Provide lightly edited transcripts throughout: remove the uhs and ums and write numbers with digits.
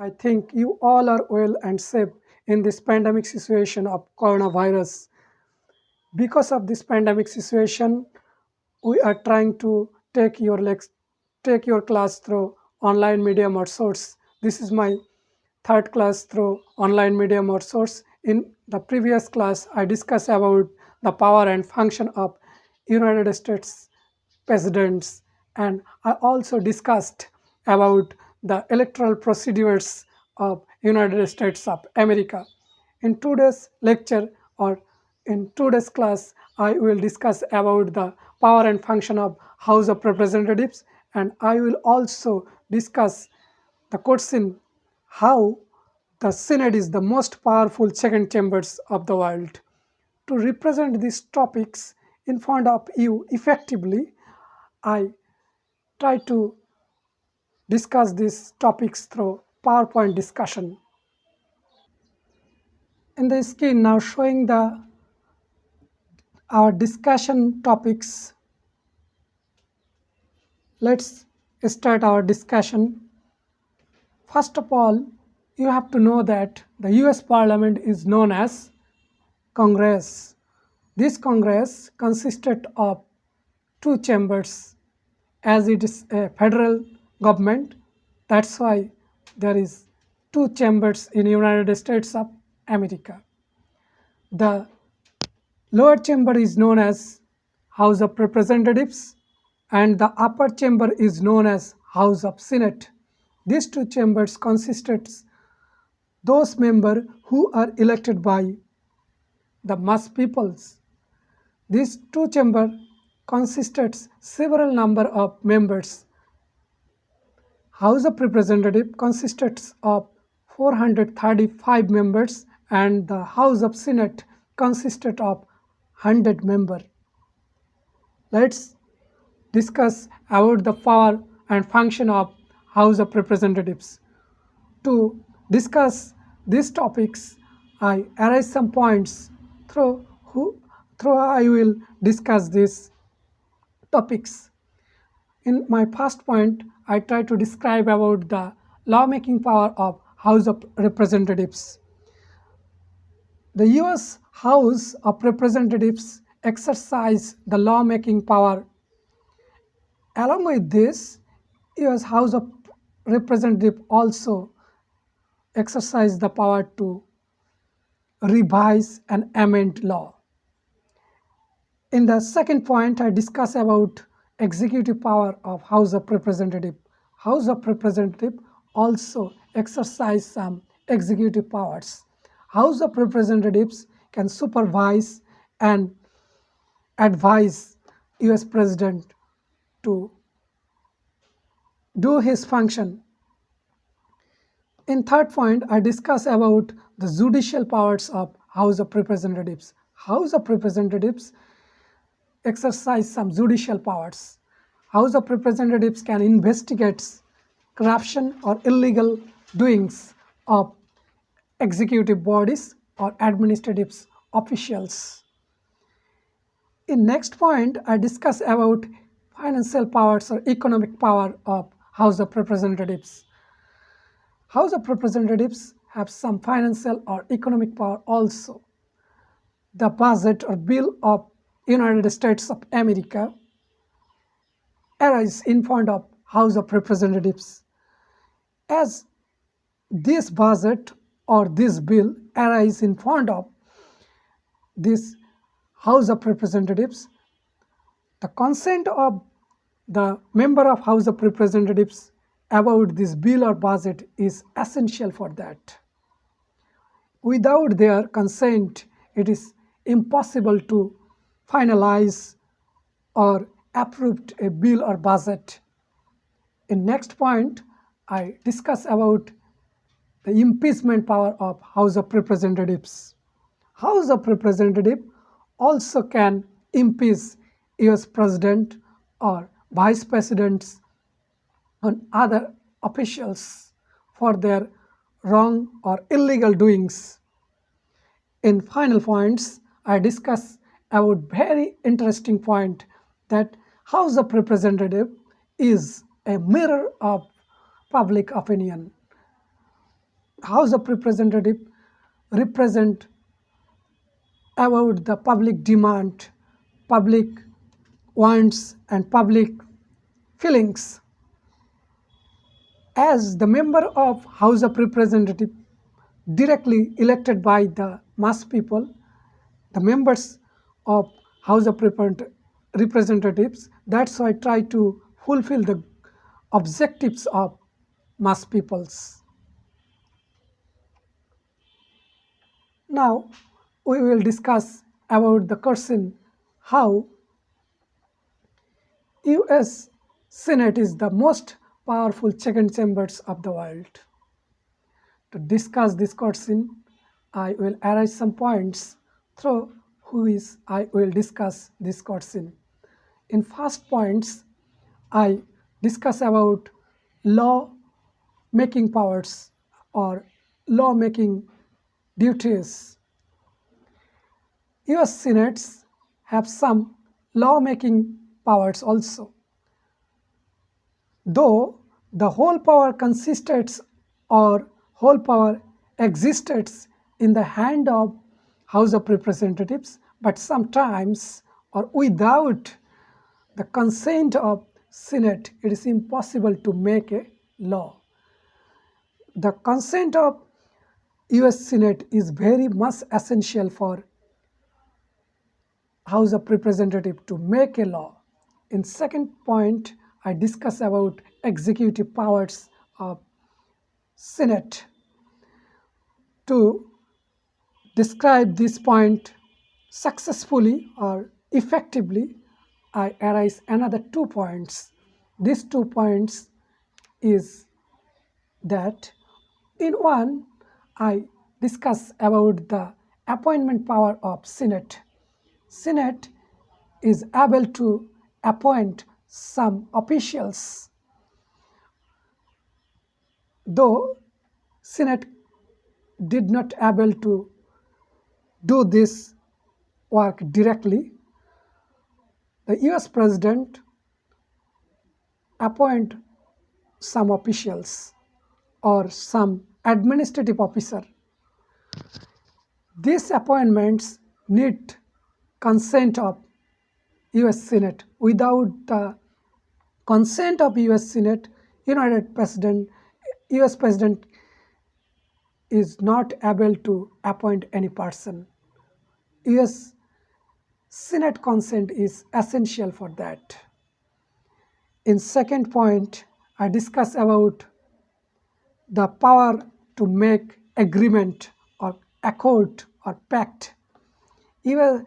I think you all are well and safe in this pandemic situation of coronavirus. Because of this pandemic situation, we are trying to take your class through online medium or source. This is my third class through online medium or source. In the previous class, I discussed about the power and function of United States presidents, and I also discussed about the electoral procedures of United States of America. In today's lecture or in today's class, I will discuss about the power and function of House of Representatives, and I will also discuss the question how the Senate is the most powerful second chambers of the world. To represent these topics in front of you effectively, I try to discuss these topics through PowerPoint discussion. In the screen now showing the our discussion topics. Let's start our discussion. First of all, you have to know that the US Parliament is known as Congress. This Congress consisted of two chambers as it is a federal government. That's why there is two chambers in United States of America. The lower chamber is known as House of Representatives and the upper chamber is known as House of Senate. These two chambers consisted those members who are elected by the mass peoples. These two chambers consisted several number of members. House of Representatives consisted of 435 members and the House of Senate consisted of 100 members. Let's discuss about the power and function of House of Representatives. To discuss these topics, I arise some points through I will discuss these topics. In my first point, I try to describe about the lawmaking power of House of Representatives. The US House of Representatives exercise the lawmaking power. Along with this, US House of Representatives also exercise the power to revise and amend law. In the second point, I discuss about executive power of House of Representatives. House of Representatives also exercise some executive powers. House of Representatives can supervise and advise US President to do his function. In third point, I discuss about the judicial powers of House of Representatives. House of Representatives exercise some judicial powers. House of Representatives can investigate corruption or illegal doings of executive bodies or administrative officials. In next point, I discuss about financial powers or economic power of House of Representatives. House of Representatives have some financial or economic power also. The budget or bill of United States of America arises in front of House of Representatives. As this budget or this bill arises in front of this House of Representatives, the consent of the member of House of Representatives about this bill or budget is essential for that. Without their consent, it is impossible to finalize or approve a bill or budget. In next point, I discuss about the impeachment power of House of Representatives. House of Representatives also can impeach US President or Vice Presidents and other officials for their wrong or illegal doings. In final points, I discuss about very interesting point that House of Representatives is a mirror of public opinion. House of Representative represent about the public demand, public wants and public feelings. As the member of House of Representative directly elected by the mass people, the members of House of Representatives, that's why I try to fulfill the objectives of mass peoples. Now we will discuss about the question how US Senate is the most powerful second chambers of the world. To discuss this question, I will arise some points through which I will discuss this question. In first points, I discuss about law making powers or law making duties. US Senates have some law making powers also. Though the whole power consists or whole power exists in the hand of House of Representatives, but sometimes or without the consent of Senate, it is impossible to make a law. The consent of US Senate is very much essential for House of Representatives to make a law. In second point, I discuss about executive powers of Senate. To describe this point successfully or effectively, I arise another 2 points. These 2 points is that in one, I discuss about the appointment power of Senate. Senate is able to appoint some officials, though Senate did not able to do this work directly. The US President appoint some officials or some administrative officer. These appointments need consent of US Senate. Without the consent of US Senate, US President is not able to appoint any person. US Senate consent is essential for that. In second point, I discuss about the power to make agreement or accord or pact. Even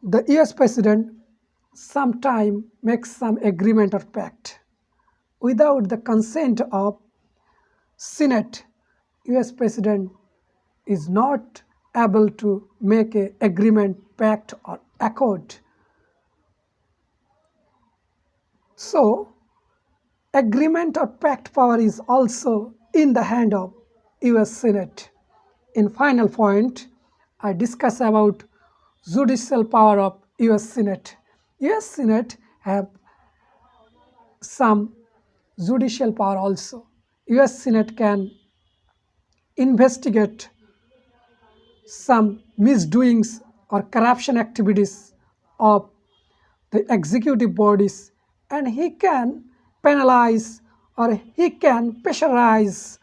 the US President sometime makes some agreement or pact. Without the consent of Senate, US President is not able to make an agreement, pact or accord. So, agreement or pact power is also in the hand of US Senate. In final point, I discuss about judicial power of US Senate. US Senate have some judicial power also. US Senate can investigate some misdoings or corruption activities of the executive bodies, and he can penalize or he can pressurize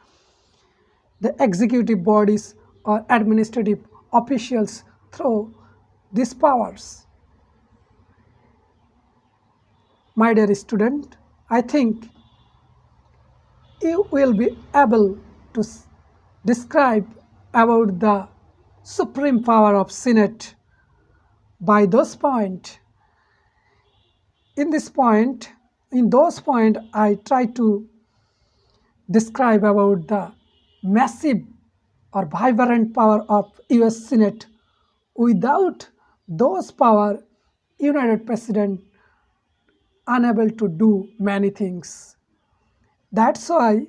the executive bodies or administrative officials through these powers. My dear student, I think you will be able to describe about the supreme power of Senate by those points. In those points, I try to describe about the massive or vibrant power of US Senate. Without those power, United President unable to do many things. That's why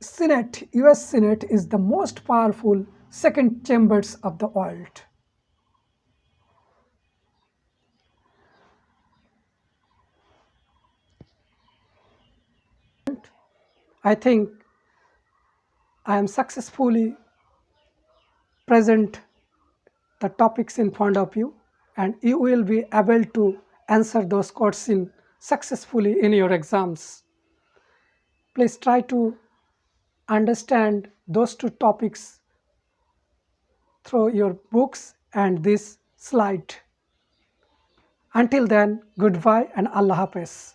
Senate, US Senate is the most powerful second chambers of the world. I think I am successfully present the topics in front of you, and you will be able to answer those questions successfully in your exams. Please try to understand those two topics through your books and this slide. Until then, goodbye and Allah Hafiz.